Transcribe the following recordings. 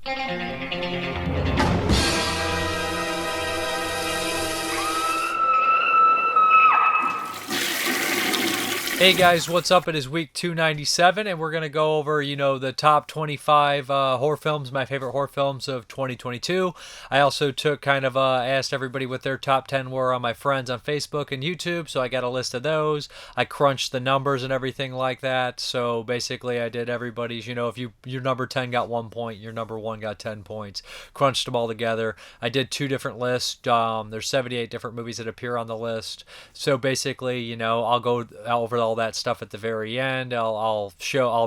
Hey guys, what's up? It is week 297, and we're going to go over, the top 25 horror films, my favorite horror films of 2022. I also took asked everybody what their top 10 were on my friends on Facebook and YouTube, so I got a list of those. I crunched the numbers and everything like that, so basically I did everybody's, if your number 10 got 1 point, your number 1 got 10 points. Crunched them all together. I did 2 different lists. There's 78 different movies that appear on the list. So basically, I'll go over all that stuff at the very end. I'll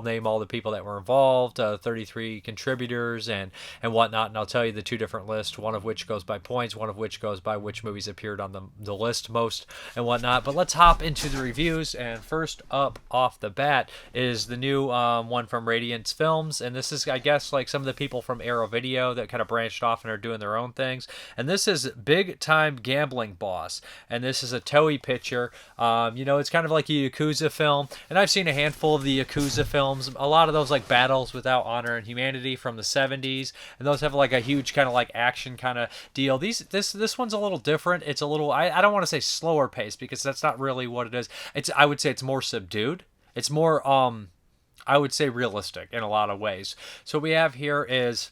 name all the people that were involved, 33 contributors and whatnot, and I'll tell you the 2 different lists, one of which goes by points, one of which goes by which movies appeared on the list most and whatnot. But let's hop into the reviews, and first up off the bat is the new one from Radiance Films, and this is, I guess, like some of the people from Arrow Video that kind of branched off and are doing their own things. And this is Big Time Gambling Boss, and this is a Toei picture. It's kind of like a Yakuza film, and I've seen a handful of the Yakuza films. A lot of those like Battles Without Honor and Humanity from the 70s, and those have like a huge kind of like action kind of deal. This one's a little different. It's a little, I don't want to say slower pace, because that's not really what it is. I would say it's more subdued. It's more I would say realistic in a lot of ways. So what we have here is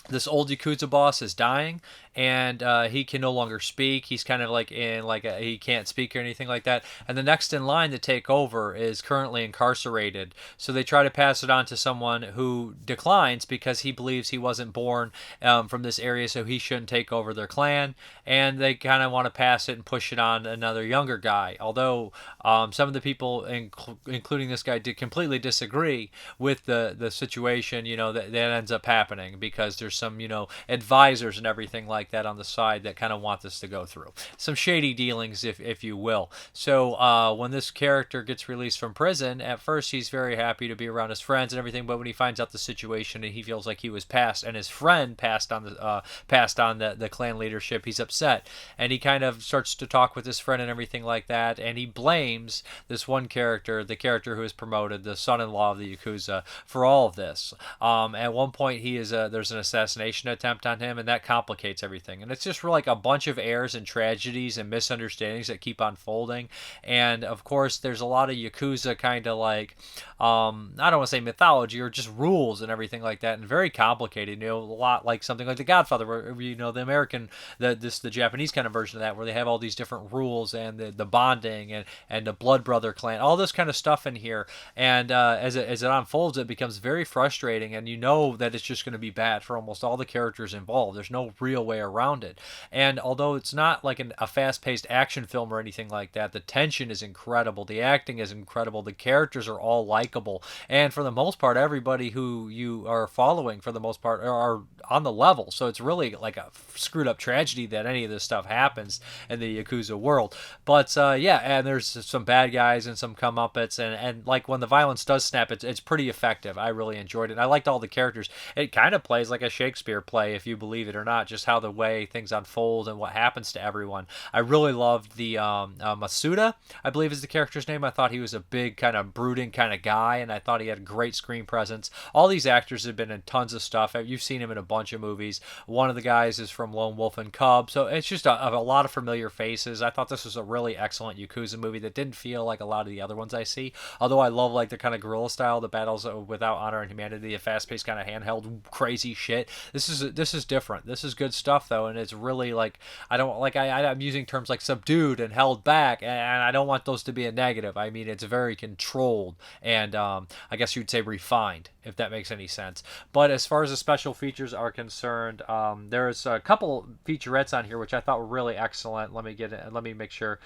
this old Yakuza boss is dying, and he can no longer speak. He's kind of like he can't speak or anything like that. And the next in line to take over is currently incarcerated. So they try to pass it on to someone who declines because he believes he wasn't born from this area, so he shouldn't take over their clan. And they kind of want to pass it and push it on to another younger guy. Although some of the people, including this guy, did completely disagree with the situation, that ends up happening, because there's some, advisors and everything like that on the side that kind of want this to go through. Some shady dealings, if you will. So when this character gets released from prison, at first he's very happy to be around his friends and everything, but when he finds out the situation and he feels like he was passed, and his friend passed on the clan leadership, he's upset, and he kind of starts to talk with his friend and everything like that, and he blames this one character, the character who is promoted, the son-in-law of the Yakuza, for all of this. At one point there's an assassination attempt on him, and that complicates everything. And it's just like a bunch of errors and tragedies and misunderstandings that keep unfolding. And of course, there's a lot of Yakuza kind of like, I don't want to say mythology, or just rules and everything like that, and very complicated. A lot like something like The Godfather, where the American, the Japanese kind of version of that, where they have all these different rules and the bonding and the blood brother clan, all this kind of stuff in here. And as it unfolds, it becomes very frustrating, and that it's just going to be bad for almost all the characters involved. There's no real way around it. And although it's not like a fast-paced action film or anything like that, the tension is incredible, the acting is incredible, the characters are all likable, and for the most part, everybody who you are following, for the most part, are on the level. So it's really like a screwed up tragedy that any of this stuff happens in the Yakuza world. But and there's some bad guys and some comeuppets, and like when the violence does snap, it's pretty effective. I really enjoyed it. I liked all the characters. It kind of plays like a Shakespeare play, if you believe it or not, just how the way things unfold and what happens to everyone. I really loved the Masuda, I believe is the character's name. I thought he was a big kind of brooding kind of guy, and I thought he had great screen presence. All these actors have been in tons of stuff. You've seen him in a bunch of movies. One of the guys is from Lone Wolf and Cub, so it's just a lot of familiar faces. I thought this was a really excellent Yakuza movie that didn't feel like a lot of the other ones I see, although I love like the kind of guerrilla style, the Battles Without Honor and Humanity, the fast-paced kind of handheld crazy shit. This is different. This is good stuff though, and it's really like, I'm using terms like subdued and held back, and I don't want those to be a negative. I mean, it's very controlled and I guess you'd say refined, if that makes any sense. But as far as the special features are concerned, there's a couple featurettes on here which I thought were really excellent. Let me make sure.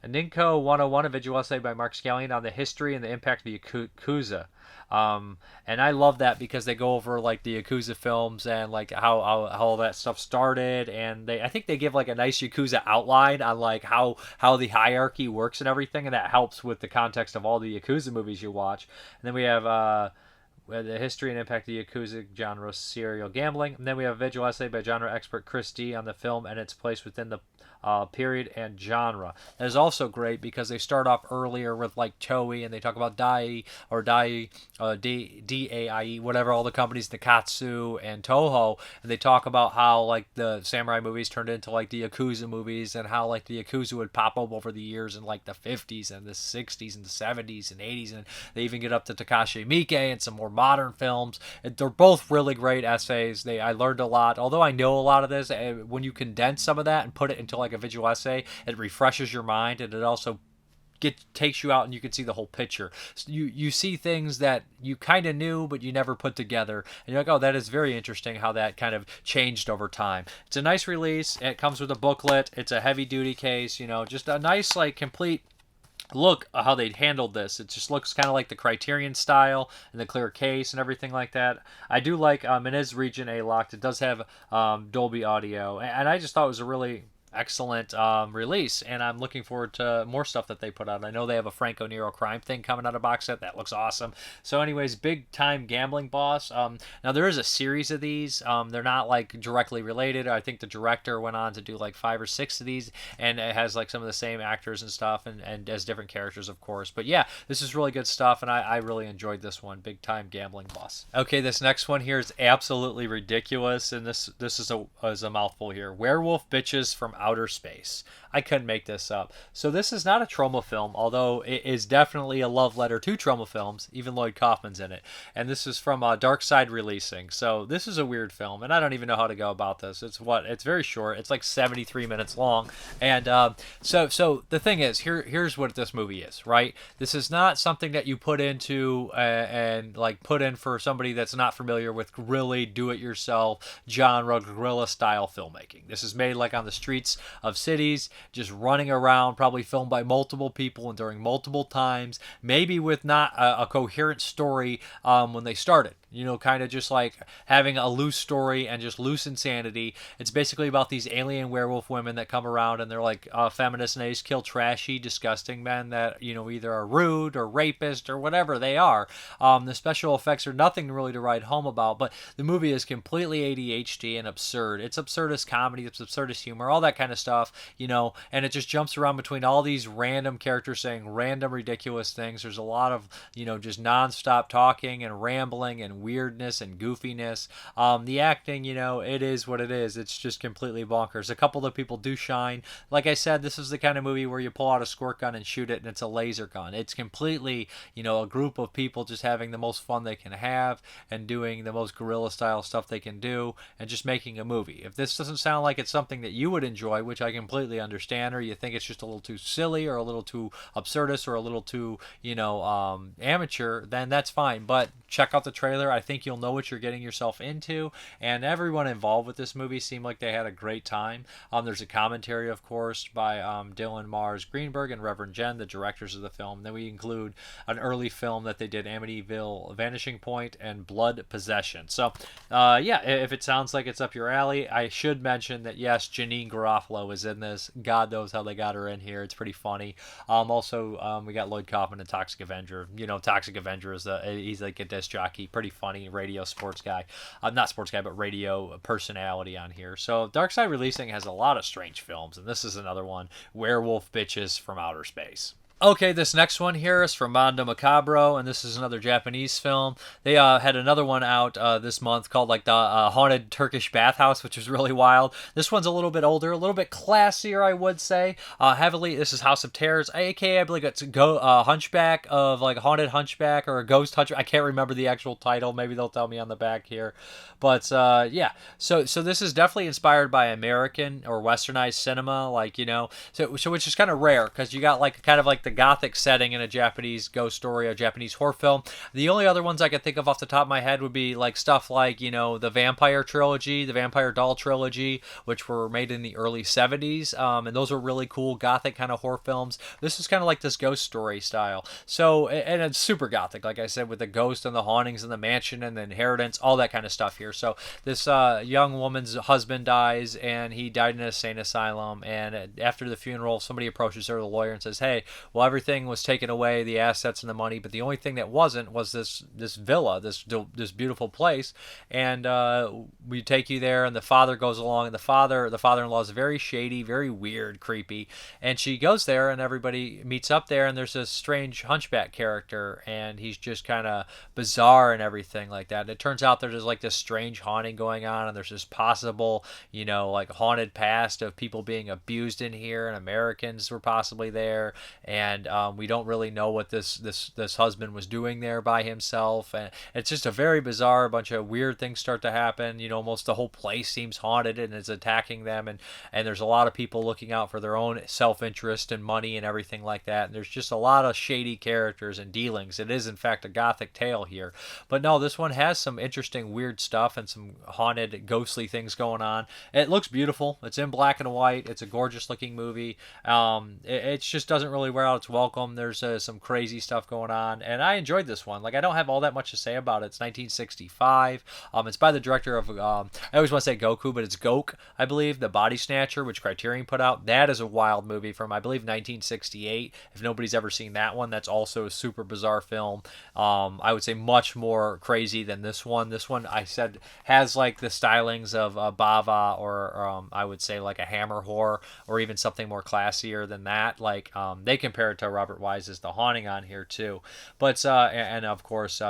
Ninko 101, a visual essay by Mark Scallion on the history and the impact of the Yakuza. And I love that because they go over like the Yakuza films and like how all that stuff started, and I think they give like a nice Yakuza outline on like how the hierarchy works and everything, and that helps with the context of all the Yakuza movies you watch. And then we have the history and impact of the Yakuza genre serial gambling. And then we have a visual essay by genre expert Chris D on the film and its place within the period and genre. That is also great because they start off earlier with like Toei and they talk about Dai or Dai, DAIE, whatever, all the companies, Nikatsu and Toho, and they talk about how like the samurai movies turned into like the Yakuza movies and how like the Yakuza would pop up over the years in like the 50s and the 60s and the 70s and 80s, and they even get up to Takashi Miike and some more modern films. They're both really great essays. I learned a lot, although I know a lot of this. When you condense some of that and put it into like a visual essay, it refreshes your mind, and it also takes you out and you can see the whole picture. So you see things that you kind of knew but you never put together, and you're like, oh, that is very interesting how that kind of changed over time. It's a nice release. It comes with a booklet. It's a heavy duty case, just a nice like complete look at how they handled this. It just looks kind of like the Criterion style and the clear case and everything like that. I do like it is region A locked. It does have Dolby audio, and I just thought it was a really excellent release, and I'm looking forward to more stuff that they put out. I know they have a Franco Nero crime thing coming out of box set that looks awesome. So anyways, Big Time Gambling Boss. Now there is a series of these. They're not like directly related. I think the director went on to do like 5 or 6 of these, and it has like some of the same actors and stuff, and as different characters, of course. But yeah, this is really good stuff, and I really enjoyed this one. Big Time Gambling Boss. Okay, this next one here is absolutely ridiculous, and this is a mouthful here. Werewolf Bitches from Outer Space. I couldn't make this up. So this is not a Troma film, although it is definitely a love letter to Troma films. Even Lloyd Kaufman's in it. And this is from Dark Side Releasing. So this is a weird film, and I don't even know how to go about this. It's very short. It's like 73 minutes long. And so the thing is, here's what this movie is, right? This is not something that you put into and like put in for somebody that's not familiar with really do-it-yourself genre guerrilla style filmmaking. This is made like on the streets of cities, just running around, probably filmed by multiple people and during multiple times, maybe with not a coherent story when they started. Kind of just like having a loose story and just loose insanity. It's basically about these alien werewolf women that come around and they're like feminists, and they just kill trashy, disgusting men that, either are rude or rapist or whatever they are. The special effects are nothing really to write home about, but the movie is completely ADHD and absurd. It's absurdist comedy, it's absurdist humor, all that kind of stuff, and it just jumps around between all these random characters saying random ridiculous things. There's a lot of, just nonstop talking and rambling and weirdness and goofiness. The acting, it is what it is. It's just completely bonkers. A couple of people do shine. Like I said, this is the kind of movie where you pull out a squirt gun and shoot it, and it's a laser gun. It's completely, a group of people just having the most fun they can have and doing the most guerrilla style stuff they can do and just making a movie. If this doesn't sound like it's something that you would enjoy, which I completely understand, or you think it's just a little too silly or a little too absurdist or a little too, amateur, then that's fine. But check out the trailer. I think you'll know what you're getting yourself into, and everyone involved with this movie seemed like they had a great time. There's a commentary, of course, by Dylan Mars Greenberg and Reverend Jen, the directors of the film. Then we include an early film that they did, Amityville Vanishing Point and Blood Possession. So, if it sounds like it's up your alley, I should mention that, yes, Janine Garofalo is in this. God knows how they got her in here. It's pretty funny. Also, we got Lloyd Kaufman and Toxic Avenger. Toxic Avenger he's like a disc jockey, pretty funny radio sports guy. Not sports guy, but radio personality on here. So Dark Side Releasing has a lot of strange films, and this is another one, Werewolf Bitches from Outer Space. Okay, this next one here is from Mondo Macabro, and this is another Japanese film. They had another one out this month called like the Haunted Turkish Bathhouse, which was really wild. This one's a little bit older, a little bit classier, I would say. This is House of Terrors, aka I believe it's Hunchback of like Haunted Hunchback or a Ghost Hunchback. I can't remember the actual title. Maybe they'll tell me on the back here. But yeah, so this is definitely inspired by American or Westernized cinema, so which is kind of rare because you got like kind of like the Gothic setting in a Japanese ghost story, a Japanese horror film. The only other ones I could think of off the top of my head would be like stuff like, the Vampire trilogy, the Vampire Doll trilogy, which were made in the early 70s. And those were really cool Gothic kind of horror films. This is kind of like this ghost story style. So, and it's super Gothic, like I said, with the ghost and the hauntings and the mansion and the inheritance, all that kind of stuff here. So this young woman's husband dies, and he died in an insane asylum. And after the funeral, somebody approaches her, the lawyer, and says, hey, well, Well, everything was taken away, the assets and the money, but the only thing that wasn't was this villa, this beautiful place. And we take you there, and the father goes along, and the father-in-law is very shady, very weird, creepy. And she goes there, and everybody meets up there, and there's this strange hunchback character, and he's just kind of bizarre and everything like that. And it turns out there's like this strange haunting going on, and there's this possible, like haunted past of people being abused in here, and Americans were possibly there, and we don't really know what this husband was doing there by himself, and it's just a very bizarre. A bunch of weird things start to happen. Almost the whole place seems haunted and is attacking them, and there's a lot of people looking out for their own self-interest and money and everything like that. And there's just a lot of shady characters and dealings. It is in fact a gothic tale here, but no, this one has some interesting weird stuff and some haunted, ghostly things going on. It looks beautiful. It's in black and white. It's a gorgeous looking movie. It just doesn't really wear out its welcome. There's some crazy stuff going on, and I enjoyed this one. Like, I don't have all that much to say about it. It's 1965. It's by the director of I always want to say Goku, but it's Gok, I believe, The Body Snatcher, which Criterion put out. That is a wild movie from, I believe, 1968. If nobody's ever seen that one, that's also a super bizarre film. I would say much more crazy than this one. This one, I said, has like the stylings of Bava, or I would say like a Hammer horror, or even something more classier than that. Like, they compare it to Robert Wise's The Haunting on here too. But and of course,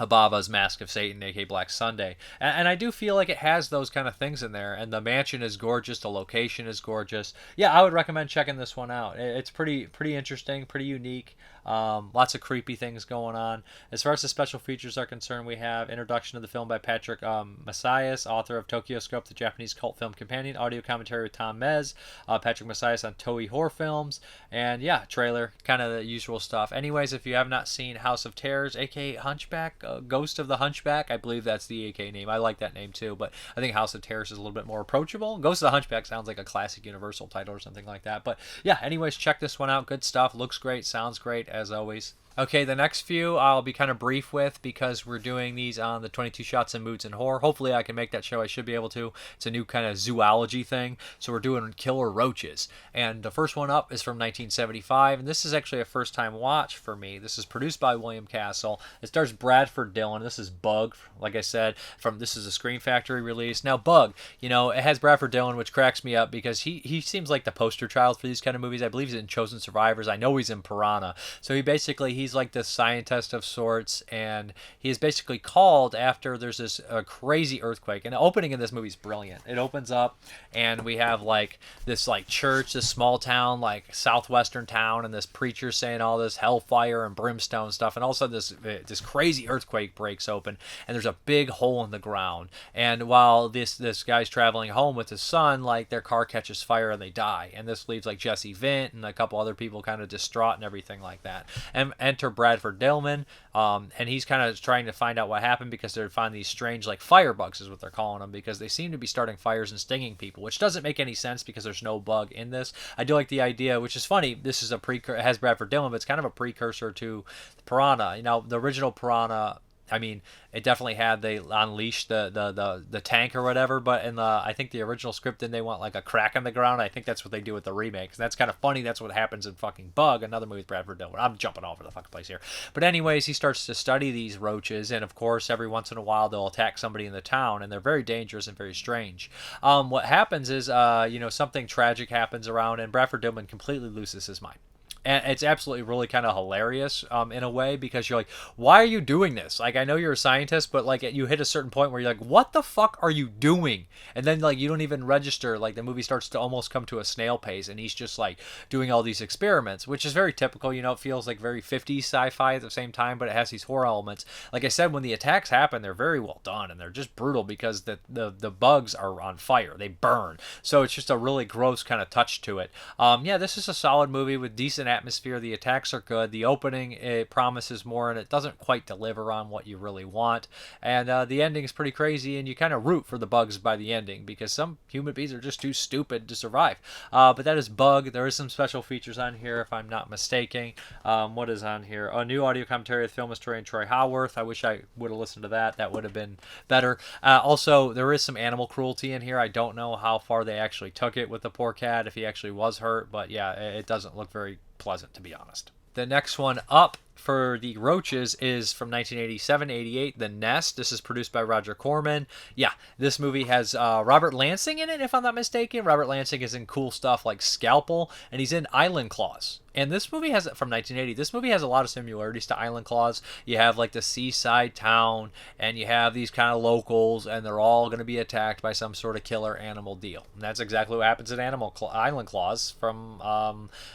Abava's Mask of Satan, aka Black Sunday. And I do feel like it has those kind of things in there. And the mansion is gorgeous. The location is gorgeous. Yeah, I would recommend checking this one out. It's pretty interesting, pretty unique. Lots of creepy things going on. As far as the special features are concerned, we have introduction to the film by Patrick Macias, author of Tokyo Scope, the Japanese cult film companion, audio commentary with Tom Mez, Patrick Macias on Toei horror films, and yeah, trailer, kind of the usual stuff. Anyways, if you have not seen House of Terrors, aka Hunchback, Ghost of the Hunchback, I believe that's the AK name. I like that name too, but I think House of Terrors is a little bit more approachable. Ghost of the Hunchback sounds like a classic Universal title or something like that. But yeah, anyways, check this one out. Good stuff. Looks great. Sounds great, as always. Okay, the next few I'll be kind of brief with because we're doing these on the 22 Shots and Moods and Horror. Hopefully I can make that show. I should be able to. It's a new kind of zoology thing. So we're doing killer roaches. And the first one up is from 1975. And this is actually a first-time watch for me. This is produced by William Castle. It stars Bradford Dillon. This is Bug, like I said. This is a Scream Factory release. Now, Bug, it has Bradford Dillon, which cracks me up because he seems like the poster child for these kind of movies. I believe he's in Chosen Survivors. I know he's in Piranha. So he's like this scientist of sorts, and he is basically called after there's this crazy earthquake. And the opening in this movie is brilliant. It opens up, and we have like this like church, this small town, like southwestern town, and this preacher saying all this hellfire and brimstone stuff. And all of a sudden, this crazy earthquake breaks open, and there's a big hole in the ground. And while this guy's traveling home with his son, like their car catches fire and they die. And this leaves like Jesse Vint and a couple other people kind of distraught and everything like that. And enter Bradford Dillman, and he's kind of trying to find out what happened because they're finding these strange like firebugs is what they're calling them, because they seem to be starting fires and stinging people, which doesn't make any sense because there's no bug in this. I do like the idea, which is funny. This is it has Bradford Dillman, but it's kind of a precursor to Piranha. The original Piranha, I mean, it definitely had they unleashed the tank or whatever, but in I think the original script, then they want like a crack in the ground. I think that's what they do with the remakes. That's kind of funny. That's what happens in fucking Bug, another movie with Bradford Dillman. I'm jumping all over the fucking place here. But anyways, he starts to study these roaches, and of course, every once in a while they'll attack somebody in the town, and they're very dangerous and very strange. What happens is, something tragic happens around, and Bradford Dillman completely loses his mind. And it's absolutely really kind of hilarious in a way, because you're like, why are you doing this? Like, I know you're a scientist, but like you hit a certain point where you're like, what the fuck are you doing? And then like you don't even register. Like the movie starts to almost come to a snail pace, and he's just like doing all these experiments, which is very typical. It feels like very 50s sci-fi at the same time, but it has these horror elements. Like I said, when the attacks happen, they're very well done, and they're just brutal because the bugs are on fire. They burn. So it's just a really gross kind of touch to it. This is a solid movie with decent atmosphere. The attacks are good. The opening, it promises more, and it doesn't quite deliver on what you really want. And the ending is pretty crazy, and you kind of root for the bugs by the ending because some human beings are just too stupid to survive. But that is Bug. There is some special features on here, if I'm not mistaken. What is on here? A new audio commentary of the film historian Troy Howarth. I wish I would have listened to that. That would have been better. Also, there is some animal cruelty in here. I don't know how far they actually took it with the poor cat, if he actually was hurt, but yeah, it doesn't look very pleasant, to be honest. The next one up for the roaches is from 1987-88, The Nest. This is produced by Roger Corman. Yeah, this movie has Robert Lansing in it, if I'm not mistaken. Robert Lansing is in cool stuff like Scalpel, and he's in Island Claws. And this movie has, from 1980, this movie has a lot of similarities to Island Claws. You have like the seaside town, and you have these kind of locals, and they're all going to be attacked by some sort of killer animal deal. And that's exactly what happens in Island Claws from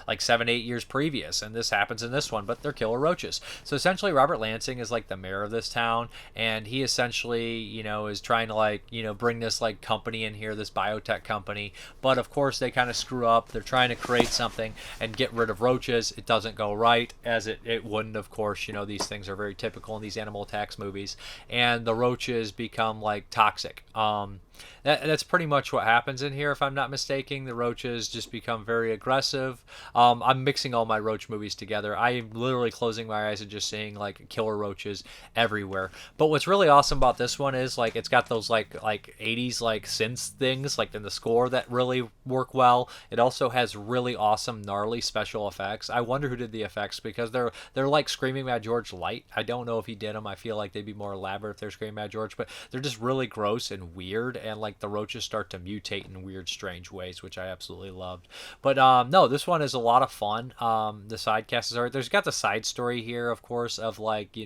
like 7-8 years previous. And this happens in this one, but they're killer roaches. So essentially, Robert Lansing is like the mayor of this town, and he essentially, is trying to like, bring this like company in here, this biotech company. But of course, they kind of screw up. They're trying to create something and get rid of roaches. It doesn't go right, as it wouldn't, of course. These things are very typical in these animal attacks movies, and the roaches become like toxic. That's pretty much what happens in here, if I'm not mistaken. The roaches just become very aggressive. I'm mixing all my roach movies together. I am literally closing my eyes and just seeing like killer roaches everywhere. But what's really awesome about this one is like it's got those like 80s like synth things like in the score that really work well. It also has really awesome gnarly special effects. I wonder who did the effects, because they're like Screaming Mad George light. I don't know if he did them. I feel like they'd be more elaborate if they're Screaming Mad George, but they're just really gross and weird, and like the roaches start to mutate in weird, strange ways, which I absolutely loved. But no, this one is a lot of fun. The side cast is there's got the side story here, of course, of like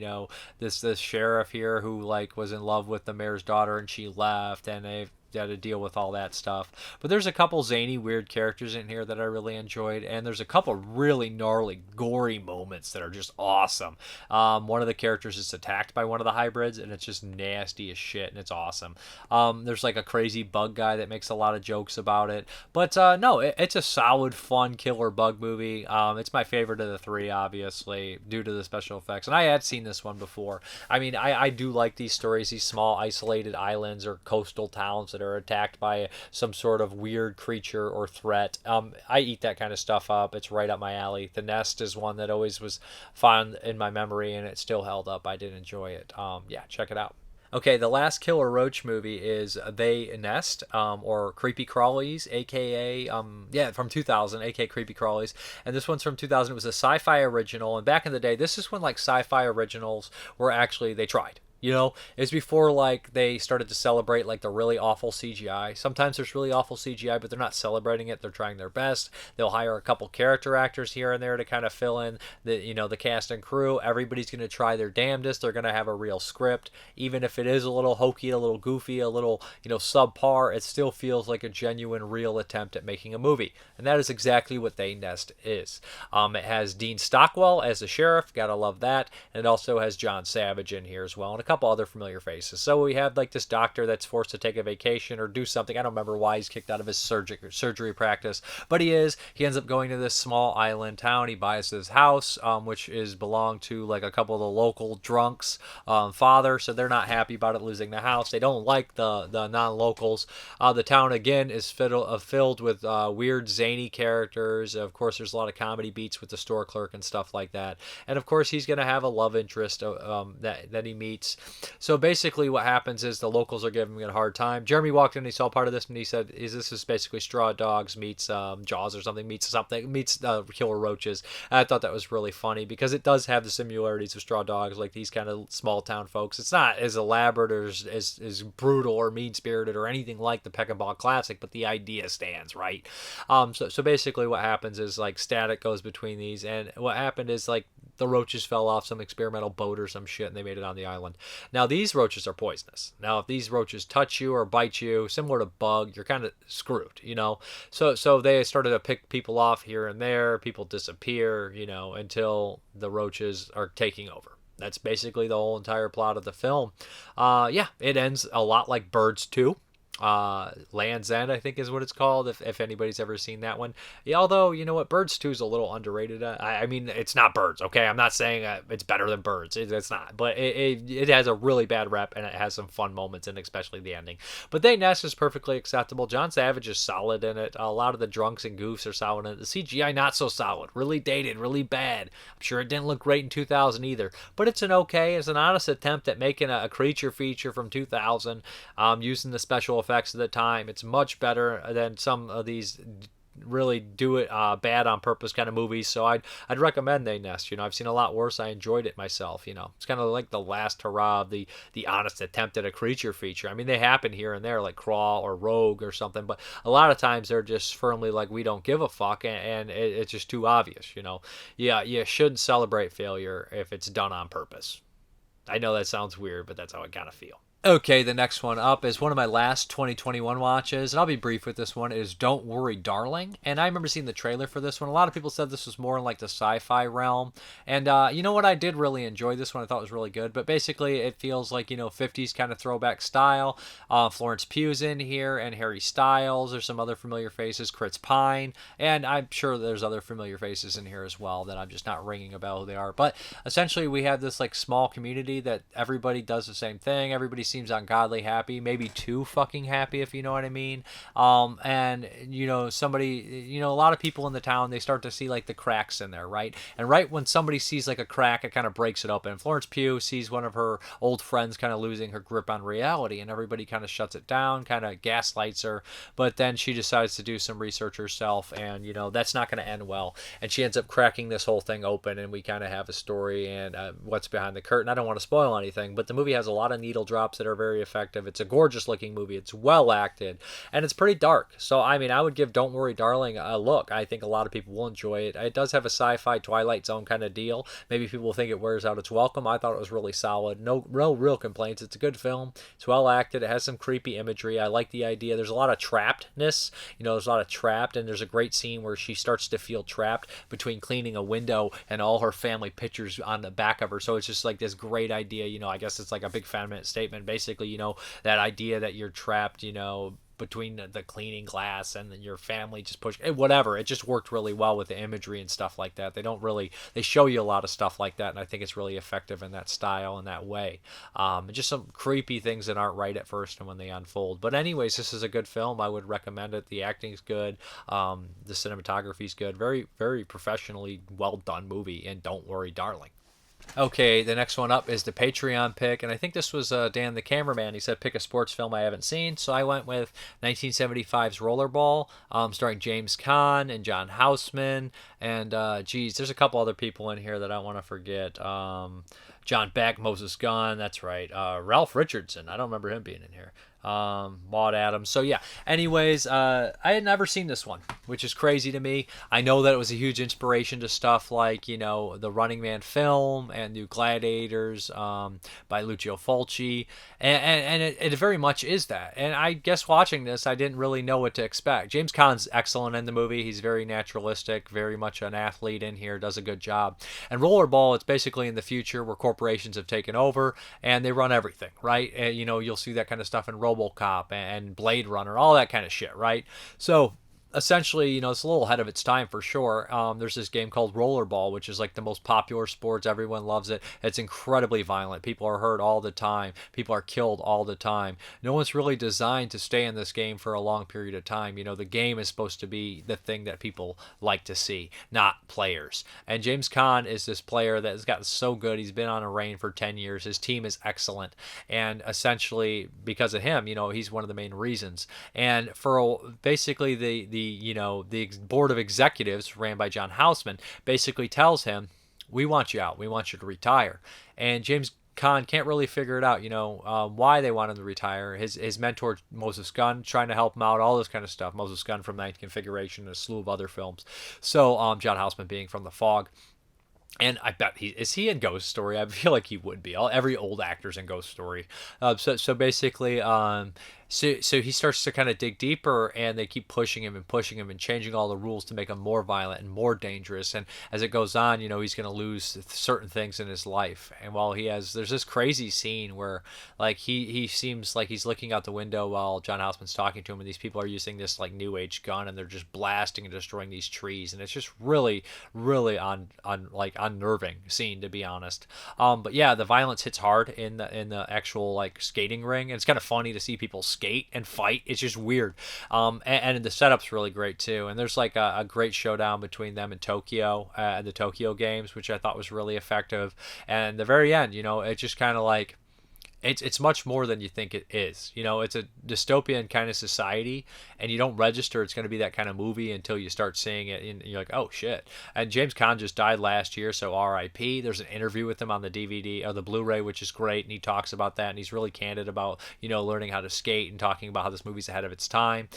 this sheriff here who like was in love with the mayor's daughter and she left, and they've got to deal with all that stuff. But there's a couple zany, weird characters in here that I really enjoyed, and there's a couple really gnarly, gory moments that are just awesome. One of the characters is attacked by one of the hybrids, and it's just nasty as shit, and it's awesome. There's like a crazy bug guy that makes a lot of jokes about it. But no, it's a solid, fun killer bug movie. It's my favorite of the three, obviously, due to the special effects. And I had seen this one before. I mean, I do like these stories, these small, isolated islands or coastal towns that are attacked by some sort of weird creature or threat. I eat that kind of stuff up. It's right up my alley. The Nest is one that always was fond in my memory, and it still held up. I did enjoy it. Yeah, check it out. Okay, the last killer roach movie is They Nest, or Creepy Crawlies, aka, from 2000, aka Creepy Crawlies. And this one's from 2000. It was a sci-fi original. And back in the day, this is when like sci-fi originals were actually, they tried. It's before like they started to celebrate like the really awful CGI. Sometimes there's really awful CGI, but they're not celebrating it. They're trying their best. They'll hire a couple character actors here and there to kind of fill in the cast and crew. Everybody's going to try their damnedest. They're going to have a real script, even if it is a little hokey, a little goofy, a little subpar. It still feels like a genuine, real attempt at making a movie, and that is exactly what They Nest is. It has Dean Stockwell as the sheriff. Gotta love that. And it also has John Savage in here as well, and a couple other familiar faces. So we have like this doctor that's forced to take a vacation or do something. I don't remember why he's kicked out of his surgery practice, but he ends up going to this small island town. He buys this house, which is belonged to like a couple of the local drunks' father, so they're not happy about it losing the house. They don't like the non-locals. The town again is filled with weird, zany characters. Of course, there's a lot of comedy beats with the store clerk and stuff like that. And of course, he's going to have a love interest that he meets. So basically what happens is the locals are giving him a hard time. Jeremy walked in, he saw part of this, and he said, this is basically Straw Dogs meets Jaws or something, meets Killer Roaches. And I thought that was really funny because it does have the similarities of Straw Dogs, like these kind of small town folks. It's not as elaborate or as brutal or mean-spirited or anything like the Peck and Ball Classic, but the idea stands, right? So basically what happens is like static goes between these, and what happened is like the roaches fell off some experimental boat or some shit, and they made it on the island. Now, these roaches are poisonous. Now, if these roaches touch you or bite you, similar to bug, you're kind of screwed, So they started to pick people off here and there. People disappear, until the roaches are taking over. That's basically the whole entire plot of the film. It ends a lot like Birds 2. Land's End, I think is what it's called, if anybody's ever seen that one. Yeah, although, you know what, Birds 2 is a little underrated. I mean, it's not Birds, okay? I'm not saying it's better than Birds. It's not. But it has a really bad rep, and it has some fun moments, and especially the ending. But They Nest is perfectly acceptable. John Savage is solid in it. A lot of the drunks and goofs are solid in it. The CGI, not so solid. Really dated, really bad. I'm sure it didn't look great in 2000 either. But it's an honest attempt at making a creature feature from 2000, using the special effects of the time. It's much better than some of these really do it bad on purpose kind of movies. So I'd recommend They Nest. You know, I've seen a lot worse. I enjoyed it myself. You know, it's kind of like the last hurrah of the honest attempt at a creature feature. I mean, they happen here and there, like Crawl or Rogue or something, but a lot of times they're just firmly like, we don't give a fuck, and it's just too obvious. You know, yeah, you shouldn't celebrate failure if it's done on purpose. I know that sounds weird, but that's how I kind of feel. Okay, the next one up is one of my last 2021 watches, and I'll be brief with this one. It is Don't Worry, Darling. And I remember seeing the trailer for this one. A lot of people said this was more in like the sci-fi realm. And you know what? I did really enjoy this one. I thought it was really good. But basically, it feels like, 50s kind of throwback style. Florence Pugh's in here, and Harry Styles. There's some other familiar faces. Chris Pine. And I'm sure there's other familiar faces in here as well that I'm just not ringing about who they are. But essentially, we have this like small community that everybody does the same thing. Everybody seems ungodly happy, maybe too fucking happy, if you know what I mean. And somebody, a lot of people in the town, they start to see like the cracks in there, right? And right when somebody sees like a crack, it kind of breaks it open. Florence Pugh sees one of her old friends kind of losing her grip on reality, and everybody kind of shuts it down, kind of gaslights her. But then she decides to do some research herself, and that's not going to end well. And she ends up cracking this whole thing open, and we kind of have a story and what's behind the curtain. I don't want to spoil anything, but the movie has a lot of needle drops that are very effective. It's a gorgeous looking movie. It's well acted, and it's pretty dark. So I mean, I would give Don't Worry, Darling a look. I think a lot of people will enjoy it. It does have a sci-fi Twilight Zone kind of deal. Maybe people think it wears out its welcome. I thought it was really solid. No real complaints. It's a good film. It's well acted. It has some creepy imagery. I like the idea. There's a lot of trappedness. There's a lot of trapped, and there's a great scene where she starts to feel trapped between cleaning a window and all her family pictures on the back of her. So it's just like this great idea. I guess it's like a big feminist statement, basically. That idea that you're trapped, between the cleaning glass and then your family just push whatever. It just worked really well with the imagery and stuff like that. They show you a lot of stuff like that, and I think it's really effective in that style and that way. Just some creepy things that aren't right at first and when they unfold. But anyways, this is a good film. I would recommend it. The acting's good. The cinematography's good. Very, very professionally well done movie. And Don't Worry, Darling. Okay, the next one up is the Patreon pick, and I think this was Dan the cameraman. He said pick a sports film I haven't seen, so I went with 1975's Rollerball, starring James Caan and John Houseman, and there's a couple other people in here that I want to forget. John Beck, Moses Gunn, that's right. Ralph Richardson, I don't remember him being in here. Maud Adams. So yeah, anyways, I had never seen this one, which is crazy to me. I know that it was a huge inspiration to stuff like, the Running Man film and New Gladiators, by Lucio Fulci, and it very much is that. And I guess watching this, I didn't really know what to expect. James Caan's excellent in the movie. He's very naturalistic, very much an athlete in here, does a good job. And Rollerball, it's basically in the future where corporations have taken over and they run everything, right? And, you'll see that kind of stuff in RoboCop and Blade Runner, all that kind of shit, right? So essentially, it's a little ahead of its time for sure. There's this game called Rollerball, which is like the most popular sports. Everyone loves it. It's incredibly violent. People are hurt all the time. People are killed all the time. No one's really designed to stay in this game for a long period of time. The game is supposed to be the thing that people like to see, not players. And James Caan is this player that has gotten so good. He's been on a reign for 10 years. His team is excellent. And essentially, because of him, he's one of the main reasons. And for basically the board of executives ran by John Houseman basically tells him, we want you out. We want you to retire. And James Caan can't really figure it out, why they want him to retire. His mentor, Moses Gunn, trying to help him out, all this kind of stuff. Moses Gunn from Ninth Configuration and a slew of other films. So John Houseman being from The Fog. And I bet is he in Ghost Story? I feel like he would be. Every old actor's in Ghost Story. So basically, So he starts to kind of dig deeper, and they keep pushing him and changing all the rules to make him more violent and more dangerous. And as it goes on, he's going to lose certain things in his life. And while there's this crazy scene where like he seems like he's looking out the window while John Houseman's talking to him, and these people are using this like new age gun, and they're just blasting and destroying these trees, and it's just really, really like unnerving scene, to be honest. But yeah, the violence hits hard in the actual like skating ring, and it's kind of funny to see people skate and fight. It's just weird. And the setup's really great too. And there's like a great showdown between them in Tokyo at the Tokyo Games, which I thought was really effective. And the very end, it just kind of like it's much more than you think it is. It's a dystopian kind of society, and you don't register it's going to be that kind of movie until you start seeing it, and you're like, oh shit. And James Caan just died last year, so R.I.P. There's an interview with him on the DVD or the Blu-ray, which is great, and he talks about that, and he's really candid about learning how to skate and talking about how this movie's ahead of its time.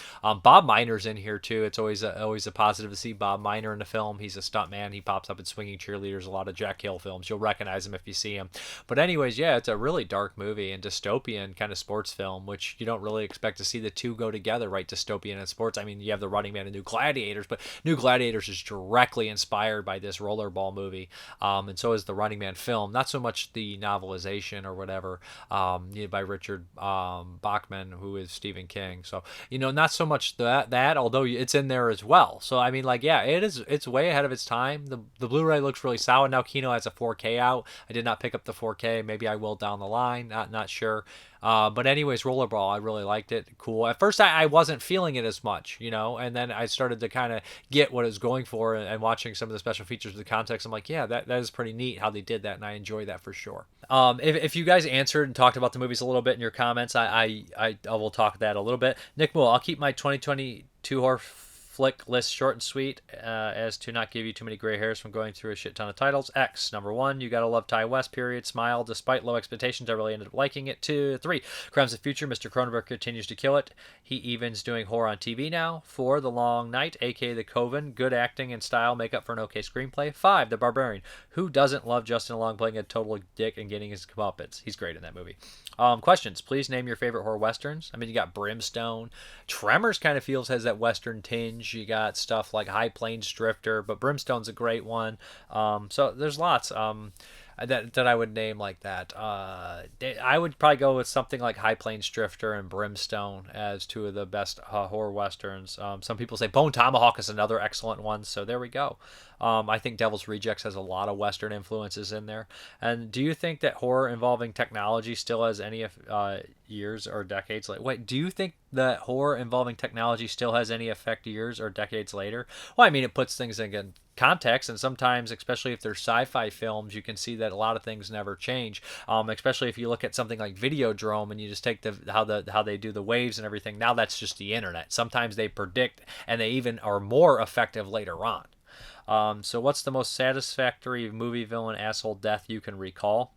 Bob Miner's in here too. It's always a positive to see Bob Miner in the film. He's a stuntman. He pops up in Swinging Cheerleaders, a lot of Jack Hill films. You'll recognize him if you see him. But anyways, yeah, it's a really dark movie and dystopian kind of sports film, which you don't really expect to see the two go together, right? Dystopian and sports. I mean, you have The Running Man and New Gladiators, but New Gladiators is directly inspired by this Rollerball movie, and so is The Running Man film. Not so much the novelization or whatever, by Richard Bachman, who is Stephen King. So not so much that, although it's in there as well. So I mean, like, yeah, it's way ahead of its time. The Blu-ray looks really solid now. Kino has a 4K out. I did not pick up the 4K. Maybe I will down the line. Not sure. But anyways, Rollerball, I really liked it. Cool. At first, I wasn't feeling it as much, and then I started to kind of get what it was going for, and watching some of the special features of the context, I'm like, yeah, that is pretty neat how they did that, and I enjoy that for sure. If you guys answered and talked about the movies a little bit in your comments, I will talk that a little bit. Nick Moore, I'll keep my 2022 horror flick list short and sweet, as to not give you too many gray hairs from going through a shit ton of titles. X, number 1, You Gotta Love Ty West, period. Smile, despite low expectations, I really ended up liking it. 2, 3, Crimes of the Future, Mr. Cronenberg continues to kill it. He even's doing horror on TV now. 4, The Long Night, aka The Coven, good acting and style make up for an okay screenplay. 5, The Barbarian, who doesn't love Justin Long playing a total dick and getting his comeuppance? He's great in that movie. Questions, please name your favorite horror westerns. I mean, you got Brimstone. Tremors kind of has that western tinge. You got stuff like High Plains Drifter, but Brimstone's a great one. So there's lots that I would name like that. I would probably go with something like High Plains Drifter and Brimstone as two of the best horror westerns. Some people say Bone Tomahawk is another excellent one, so there we go. I think Devil's Rejects has a lot of western influences in there. And do you think that horror involving technology still has any years or decades later? Wait, do you think that horror involving technology still has any effect years or decades later? Well, I mean, it puts things in context, and sometimes, especially if they're sci-fi films, you can see that a lot of things never change. Especially if you look at something like Videodrome and you just take how they do the waves and everything. Now that's just the internet. Sometimes they predict, and they even are more effective later on. So what's the most satisfactory movie villain asshole death you can recall?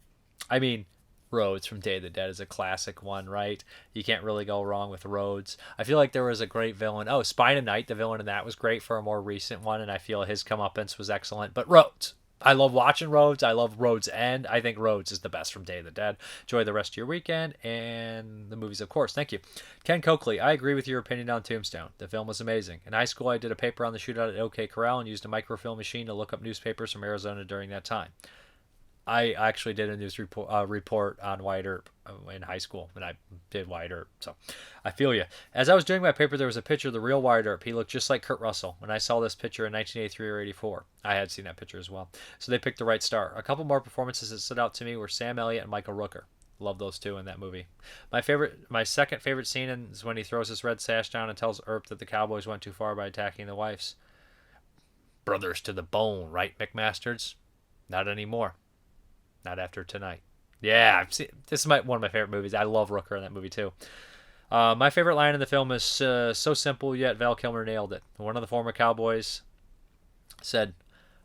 I mean, Rhodes from Day of the Dead is a classic one, right? You can't really go wrong with Rhodes. I feel like there was a great villain. Oh, Spine of Night, the villain in that was great for a more recent one, and I feel his comeuppance was excellent. But Rhodes. I love watching Rhodes. I love Rhodes End. I think Rhodes is the best from Day of the Dead. Enjoy the rest of your weekend and the movies, of course. Thank you. Ken Coakley, I agree with your opinion on Tombstone. The film was amazing. In high school, I did a paper on the shootout at OK Corral and used a microfilm machine to look up newspapers from Arizona during that time. I actually did a news report on Wyatt Earp in high school, and I did Wyatt Earp, so I feel you. As I was doing my paper, there was a picture of the real Wyatt Earp. He looked just like Kurt Russell. When I saw this picture in 1983 or 84, I had seen that picture as well. So they picked the right star. A couple more performances that stood out to me were Sam Elliott and Michael Rooker. Love those two in that movie. My second favorite scene is when he throws his red sash down and tells Earp that the Cowboys went too far by attacking the wives. Brothers to the bone, right, McMasters? Not anymore. Not after tonight. Yeah, this is one of my favorite movies. I love Rooker in that movie too. My favorite line in the film is so simple, yet Val Kilmer nailed it. One of the former Cowboys said,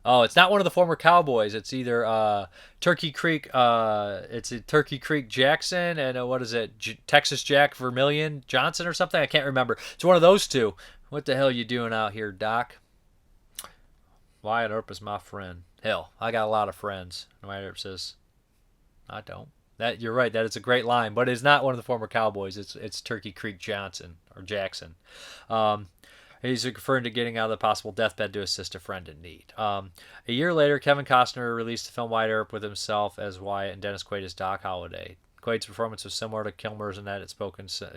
"Oh, it's not one of the former Cowboys. It's either Turkey Creek. It's a Turkey Creek Jackson and what is it? Texas Jack Vermillion Johnson or something. I can't remember. It's one of those two. What the hell you doing out here, Doc?" Wyatt Earp is my friend. Hell, I got a lot of friends. And Wyatt Earp says, "I don't." That you're right. That is a great line, but it's not one of the former Cowboys. It's Turkey Creek Johnson or Jackson. Um, he's referring to getting out of the possible deathbed to assist a friend in need. A year later, Kevin Costner released the film Wide Earp with himself as Wyatt and Dennis Quaid as Doc Holliday. Quaid's performance was similar to Kilmer's in that he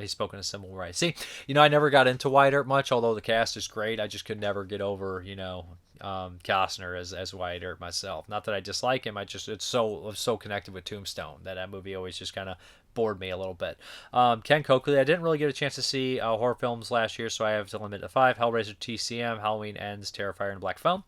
spoke in a similar way. See, I never got into Wyatt Earp much, although the cast is great. I just could never get over, Costner as Wyatt Earp myself. Not that I dislike him, it's so connected with Tombstone that movie always just kind of bored me a little bit. Ken Coakley, I didn't really get a chance to see horror films last year, so I have to limit to 5. Hellraiser, TCM, Halloween Ends, Terrifier, and Black Phone.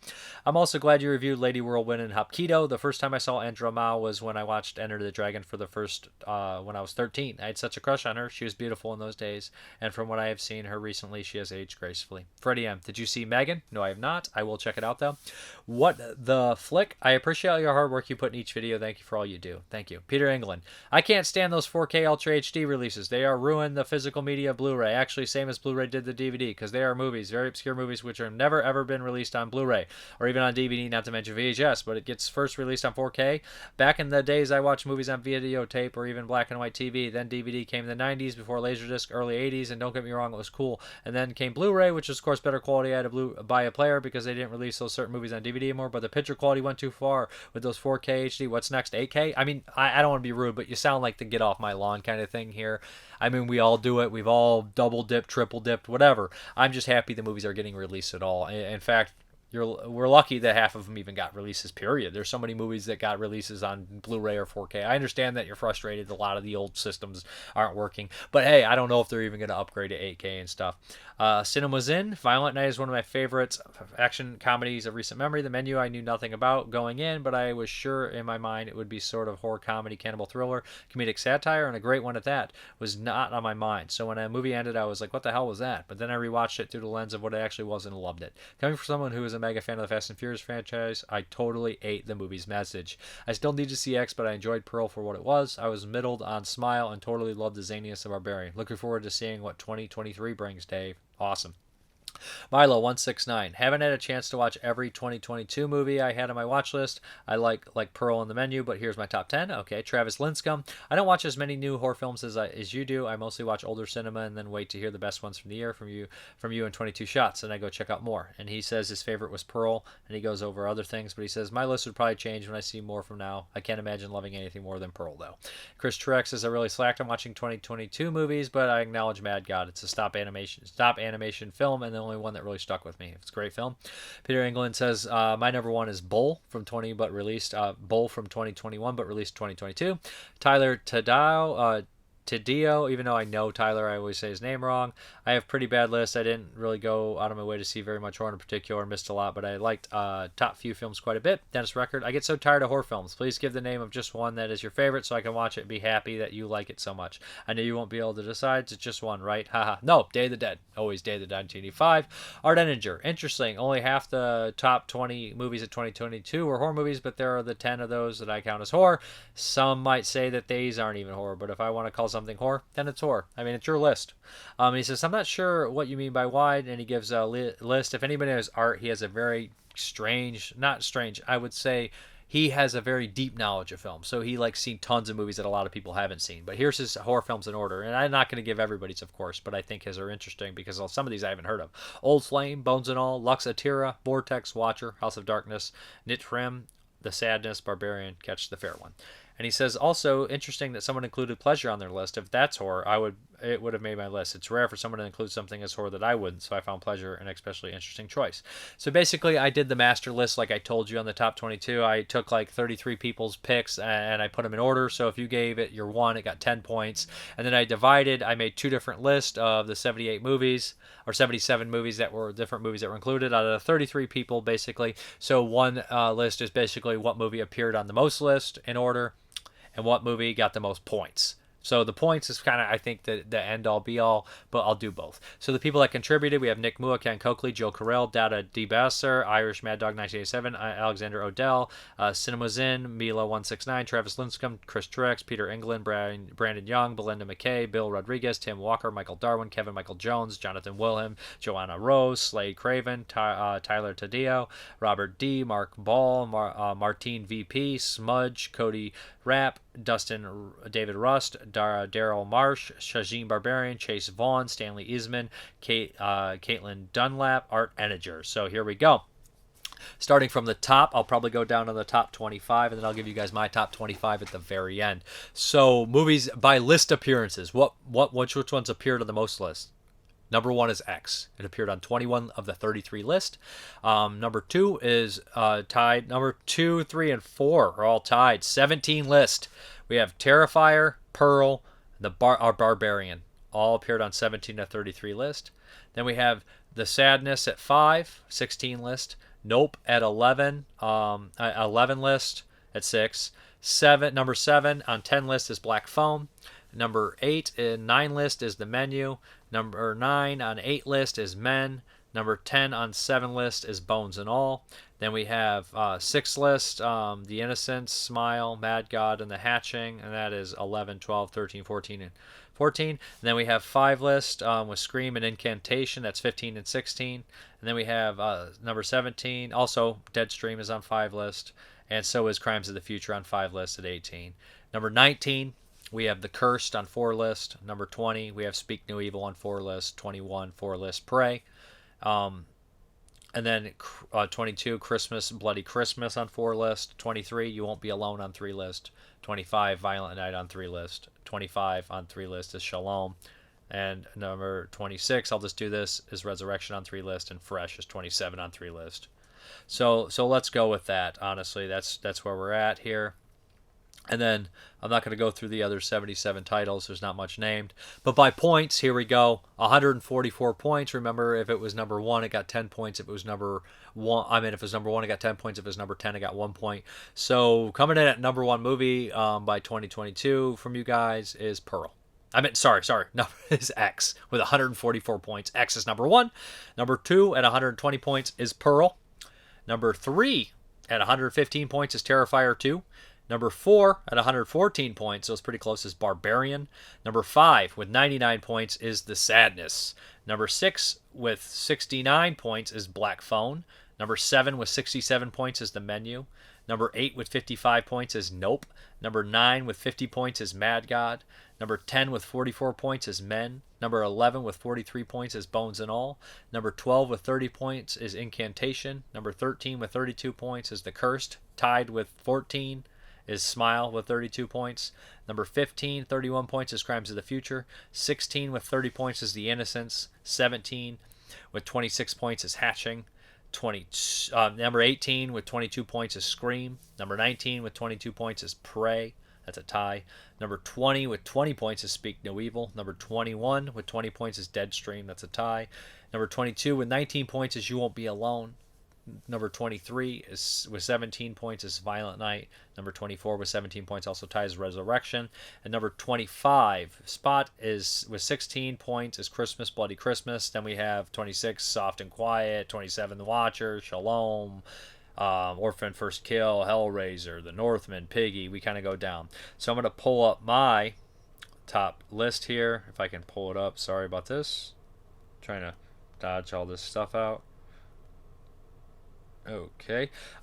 I'm also glad you reviewed Lady Whirlwind and Hapkido. The first time I saw Andromeda was when I watched Enter the Dragon for the first, when I was 13. I had such a crush on her. She was beautiful in those days, and from what I have seen her recently, she has aged gracefully. Freddie M., did you see Megan? No, I have not. I will check it out, though. What the flick? I appreciate all your hard work you put in each video. Thank you for all you do. Thank you. Peter England, I can't stand those 4K Ultra HD releases. They are ruined the physical media Blu-ray. Actually, same as Blu-ray did the DVD, because they are movies, very obscure movies, which have never ever been released on Blu-ray or even on DVD, not to mention VHS, but it gets first released on 4K. Back in the days, I watched movies on videotape or even black and white TV. Then DVD came in the 90s, before Laserdisc, early 80s, and don't get me wrong, it was cool. And then came Blu-ray, which is of course better quality. I had to buy a player because they didn't release those certain movies on DVD anymore, but the picture quality went too far with those 4K HD. What's next, 8K? I mean, I don't want to be rude, but you sound like the get off my lawn kind of thing here. I mean, we all do it. We've all double dipped, triple dipped, whatever. I'm just happy the movies are getting released at all. In fact, we're lucky that half of them even got releases, period. There's so many movies that got releases on Blu-ray or 4K. I understand that you're frustrated. A lot of the old systems aren't working. But hey, I don't know if they're even going to upgrade to 8K and stuff. Cinema's In. Violent Night is one of my favorites action comedies of recent memory. The Menu I knew nothing about going in, but I was sure in my mind it would be sort of horror comedy, cannibal thriller, comedic satire, and a great one at that. Was not on my mind. So when a movie ended, I was like, what the hell was that? But then I rewatched it through the lens of what it actually was and loved it. Coming from someone who is a mega fan of the Fast and Furious franchise, I totally ate the movie's message. I still need to see X, but I enjoyed Pearl for what it was. I was middled on Smile and totally loved the zaniness of Barbarian. Looking forward to seeing what 2023 brings, Dave. Awesome. Milo169. Haven't had a chance to watch every 2022 movie I had on my watch list. I like Pearl in the Menu, but here's my top 10. Okay, Travis Linscomb. I don't watch as many new horror films as you do. I mostly watch older cinema and then wait to hear the best ones from the year from you in 22 shots, and I go check out more. And he says his favorite was Pearl, and he goes over other things, but he says my list would probably change when I see more from now. I can't imagine loving anything more than Pearl, though. Chris Trex says I really slacked on watching 2022 movies, but I acknowledge Mad God. It's a stop animation film, and the only one that really stuck with me. It's a great film. Peter England says my number one is Bull from 2021 but released 2022. Tyler Taddeo, even though I know Tyler, I always say his name wrong. I have pretty bad list. I didn't really go out of my way to see very much horror in particular, missed a lot, but I liked top few films quite a bit. Dennis Record, I get so tired of horror films. Please give the name of just one that is your favorite so I can watch it and be happy that you like it so much. I know you won't be able to decide. It's just one, right? Haha. No, Day of the Dead. Always Day of the Dead 1985. Art Eniger, interesting. Only half the top 20 movies of 2022 were horror movies, but there are the 10 of those that I count as horror. Some might say that these aren't even horror, but if I want to call something horror, then it's horror. I mean, it's your list. He says, I'm not sure what you mean by wide, and he gives a list. If anybody knows art, he has a very I would say he has a very deep knowledge of film. So he seen tons of movies that a lot of people haven't seen. But here's his horror films in order. And I'm not going to give everybody's, of course, but I think his are interesting because some of these I haven't heard of. Old Flame, Bones and All, Lux Atira, Vortex, Watcher, House of Darkness, Nitrim, The Sadness, Barbarian, Catch the Fair One. And he says, also interesting that someone included Pleasure on their list. If that's horror, it would have made my list. It's rare for someone to include something as horror that I wouldn't, so I found Pleasure an especially interesting choice. So basically, I did the master list like I told you on the top 22. I took 33 people's picks and I put them in order. So if you gave it your one, it got 10 points. And then I made two different lists of the 78 movies or 77 movies that were different movies that were included out of the 33 people, basically. So one list is basically what movie appeared on the most list in order and what movie got the most points. So the points is kind of, I think, the end-all, be-all, but I'll do both. So the people that contributed, we have Nick Mua, Ken Coakley, Joe Carell, Dada D. Basser, Irish Mad Dog 1987, Alexander Odell, Cinema's In, Mila169, Travis Linscomb, Chris Trex, Peter England, Brandon Young, Belinda McKay, Bill Rodriguez, Tim Walker, Michael Darwin, Kevin Michael Jones, Jonathan Wilhelm, Joanna Rose, Slade Craven, Tyler Taddeo, Robert D., Mark Ball, Martine VP, Smudge, Cody Rapp, David Rust, Daryl Marsh, Shajin Barbarian, Chase Vaughn, Stanley Isman, Caitlin Dunlap, Art Eniger. So here we go. Starting from the top, I'll probably go down to the top 25, and then I'll give you guys my top 25 at the very end. So movies by list appearances. Which ones appeared on the most list? Number 1 is X. It appeared on 21 of the 33 list. Number 2 is tied. Number 2, 3, and 4 are all tied. 17 list. We have Terrifier, Pearl, our Barbarian. All appeared on 17 to 33 list. Then we have The Sadness at 5, 16 list. Nope at 11, 11 list at 6. Number 7 on 10 list is Black Phone. Number 8 in 9 list is The Menu. Number 9 on 8 list is Men. Number 10 on 7 list is Bones and All. Then we have 6 list, The Innocents, Smile, Mad God, and The Hatching, and that is 11, 12, 13, 14, and 14. And then we have 5 list with Scream and Incantation, that's 15 and 16. And then we have number 17, also Deadstream is on 5 list, and so is Crimes of the Future on 5 list at 18. Number 19, we have The Cursed on 4 list. Number 20, we have Speak No Evil on 4 list. 21, 4 list, Prey. And then 22, Christmas, Bloody Christmas on 4 list. 23, You Won't Be Alone on 3 list. 25, Violent Night on 3 list. 25 on 3 list is Shalom. And number 26, I'll just do this, is Resurrection on 3 list, and Fresh is 27 on 3 list. So let's go with that. Honestly, that's where we're at here. And then I'm not going to go through the other 77 titles. There's not much named. But by points, here we go. 144 points. Remember, if it was number 1, it got 10 points. If it was number 1, if it was number 1, it got 10 points. If it was number 10, it got 1 point. So coming in at number 1 movie by 2022 from you guys is Pearl. Sorry. Number is X with 144 points. X is number 1. Number 2 at 120 points is Pearl. Number 3 at 115 points is Terrifier 2. Number 4 at 114 points, so it's pretty close, is Barbarian. Number 5 with 99 points is The Sadness. Number 6 with 69 points is Black Phone. Number 7 with 67 points is The Menu. Number 8 with 55 points is Nope. Number 9 with 50 points is Mad God. Number 10 with 44 points is Men. Number 11 with 43 points is Bones and All. Number 12 with 30 points is Incantation. Number 13 with 32 points is The Cursed. Tied with 14 is Smile with 32 points. Number 15, 31 points is Crimes of the Future. 16 with 30 points is The Innocents. 17 with 26 points is Hatching. Number 18 with 22 points is Scream. Number 19 with 22 points is Prey. That's a tie. Number 20 with 20 points is Speak No Evil. Number 21 with 20 points is Deadstream. That's a tie. Number 22 with 19 points is You Won't Be Alone. Number 23 is with 17 points is Violent Night. Number 24 with 17 points also ties Resurrection. And number 25 spot is with 16 points is Christmas, Bloody Christmas. Then we have 26 Soft and Quiet, 27 The Watcher, Shalom, Orphan First Kill, Hellraiser, The Northman, Piggy. We kind of go down. So I'm going to pull up my top list here if I can pull it up. Sorry about this. I'm trying to dodge all this stuff out.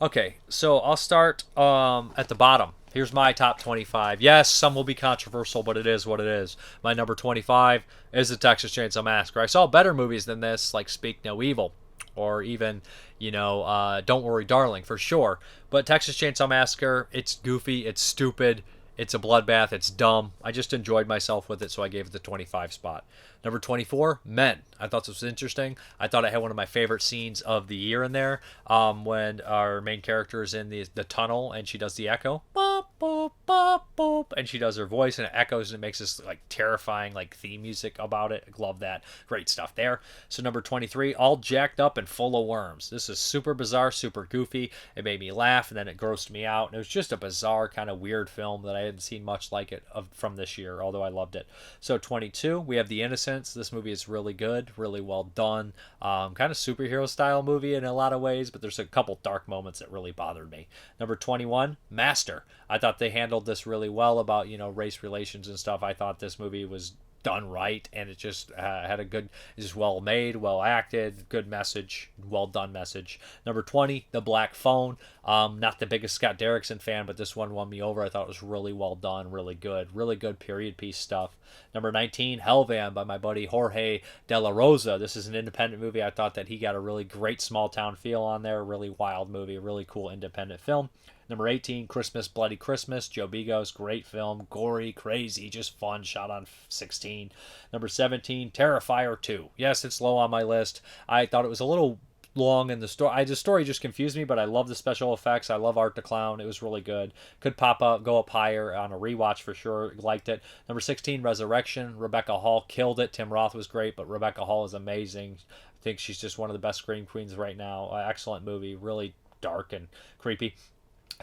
Okay, so I'll start at the bottom. Here's my top 25. Yes, some will be controversial, but it is what it is. My number 25 is The Texas Chainsaw Massacre. I saw better movies than this, like Speak No Evil, or even, Don't Worry Darling, for sure. But Texas Chainsaw Massacre, it's goofy, it's stupid, it's a bloodbath, it's dumb. I just enjoyed myself with it, so I gave it the 25 spot. Number 24, Men. I thought this was interesting. I thought it had one of my favorite scenes of the year in there, when our main character is in the tunnel and she does the echo. Boop, boop, boop, boop, and she does her voice and it echoes and it makes this terrifying theme music about it. I love that. Great stuff there. So number 23, All Jacked Up and Full of Worms. This is super bizarre, super goofy. It made me laugh and then it grossed me out. And it was just a bizarre kind of weird film that I hadn't seen much like it from this year, although I loved it. So 22, we have The Innocents. This movie is really good, really well done. Kind of superhero style movie in a lot of ways, but there's a couple dark moments that really bothered me. Number 21, Master. I thought they handled this really well about, race relations and stuff. I thought this movie was done right, and it just had a good, just well made, well acted, good message, well done message. Number 20, The Black Phone. Not the biggest Scott Derrickson fan, but this one won me over. I thought it was really well done, really good period piece stuff. Number 19, Hellvan by my buddy Jorge De La Rosa. This is an independent movie. I thought that he got a really great small town feel on there, really wild movie, a really cool independent film. Number 18, Christmas, Bloody Christmas, Joe Bigos, great film, gory, crazy, just fun, shot on 16. Number 17, Terrifier 2. Yes, it's low on my list. I thought it was a little long in the story. The story just confused me, but I love the special effects. I love Art the Clown. It was really good. Could go up higher on a rewatch for sure. Liked it. Number 16, Resurrection. Rebecca Hall killed it. Tim Roth was great, but Rebecca Hall is amazing. I think she's just one of the best scream queens right now. Excellent movie. Really dark and creepy.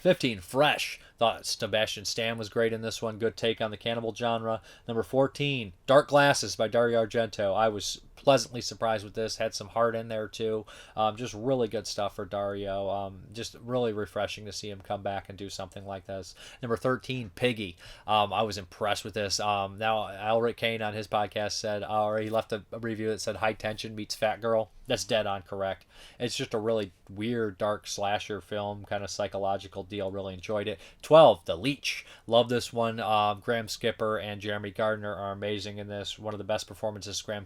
15, Fresh. Thought Sebastian Stan was great in this one. Good take on the cannibal genre. Number 14, Dark Glasses by Dario Argento. I was pleasantly surprised with this. Had some heart in there too. Just really good stuff for Dario. Just really refreshing to see him come back and do something like this. Number 13, Piggy. I was impressed with this. Now, Elric Kane on his podcast said, or he left a review that said High Tension meets Fat Girl. That's dead on correct. It's just a really weird, dark slasher film, kind of psychological deal. Really enjoyed it. 12, The Leech. Love this one. Graham Skipper and Jeremy Gardner are amazing in this. One of the best performances Graham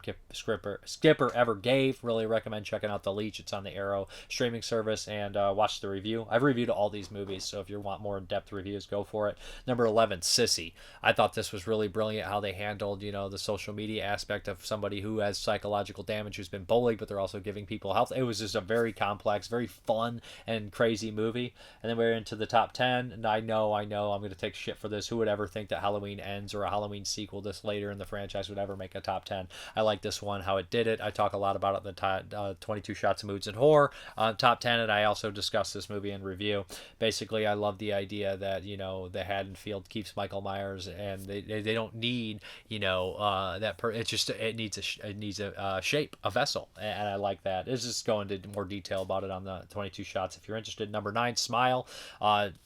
Skipper ever gave. Really recommend checking out The Leech. It's on the Arrow streaming service, and watch the review. I've reviewed all these movies, so if you want more in-depth reviews, go for it. Number 11, Sissy. I thought this was really brilliant how they handled, the social media aspect of somebody who has psychological damage, who's been bullied, but they're also giving people health. It was just a very complex, very fun and crazy movie. And then we're into the top 10, and I know I'm going to take shit for this. Who would ever think that Halloween Ends or a Halloween sequel this later in the franchise would ever make a top 10? I like this one, how it did it. I talk a lot about it in the 22 Shots of Moods and Horror top 10, and I also discuss this movie in review. Basically, I love the idea that, the Haddonfield keeps Michael Myers, and they don't need, it needs a shape, a vessel, and I like that. Let's just go into more detail about it on the 22 Shots if you're interested. Number 9, Smile.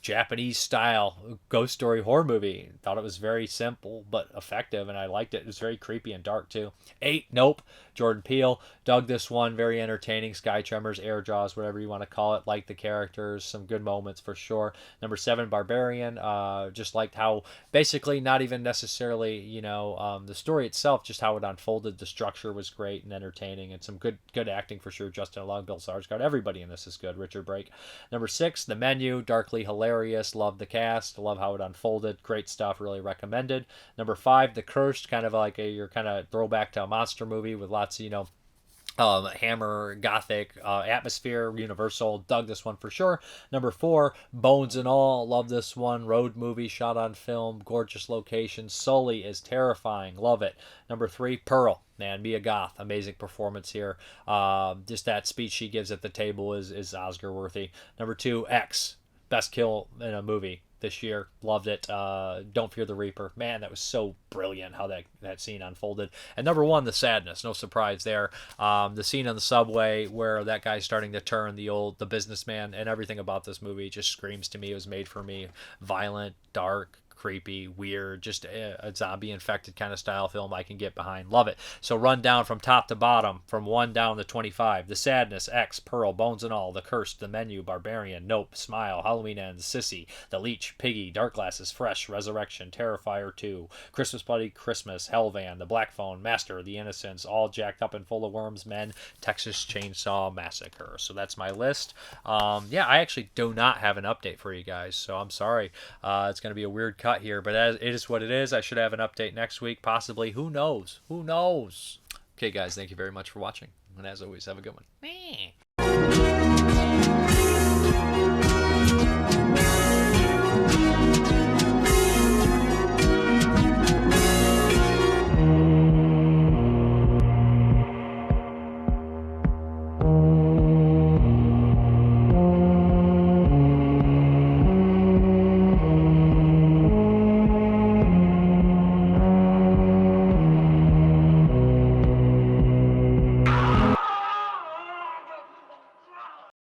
Japanese style ghost story horror movie. Thought it was very simple but effective, and I liked it. It was very creepy and dark too. 8, Nope. Jordan Peele. Dug this one. Very entertaining. Sky Tremors, Air Jaws, whatever you want to call it. Liked the characters. Some good moments for sure. Number 7, Barbarian. Just liked how basically not even necessarily, the story itself, just how it unfolded. The structure was great and entertaining, and some good acting for sure. Justin Long, Bill Skarsgård. Everybody in this is good. Richard Brake. Number 6, The Menu. Darkly hilarious. Love the cast. Love how it unfolded. Great stuff. Really recommended. Number 5, The Cursed. Kind of like your kind of throwback to a monster movie with lots of, Hammer, Gothic, atmosphere, Universal. Dug this one for sure. Number 4, Bones and All. Love this one. Road movie, shot on film, gorgeous location. Sully is terrifying. Love it. Number 3, Pearl. Man, Mia Goth, amazing performance here. Just that speech she gives at the table is Oscar worthy. Number 2, X. Best kill in a movie this year. Loved it. Don't Fear the Reaper. Man, that was so brilliant how that scene unfolded. And number 1, The Sadness. No surprise there. The scene on the subway where that guy's starting to turn the businessman, and everything about this movie just screams to me. It was made for me. Violent, dark, creepy, weird, just a zombie infected kind of style film I can get behind. Love it. So run down from top to bottom, from 1 down to 25. The Sadness, X, Pearl, Bones and All, The Cursed, The Menu, Barbarian, Nope, Smile, Halloween Ends, Sissy, The Leech, Piggy, Dark Glasses, Fresh, Resurrection, Terrifier 2, Christmas Bloody Christmas, Hellvan, The Black Phone, Master, The Innocents, All Jacked Up and Full of Worms, Men, Texas Chainsaw Massacre. So that's my list. I actually do not have an update for you guys, so I'm sorry. It's going to be a weird cut here, but it is what it is. I should have an update next week, possibly. Who knows? Okay, guys, thank you very much for watching, and as always, have a good one.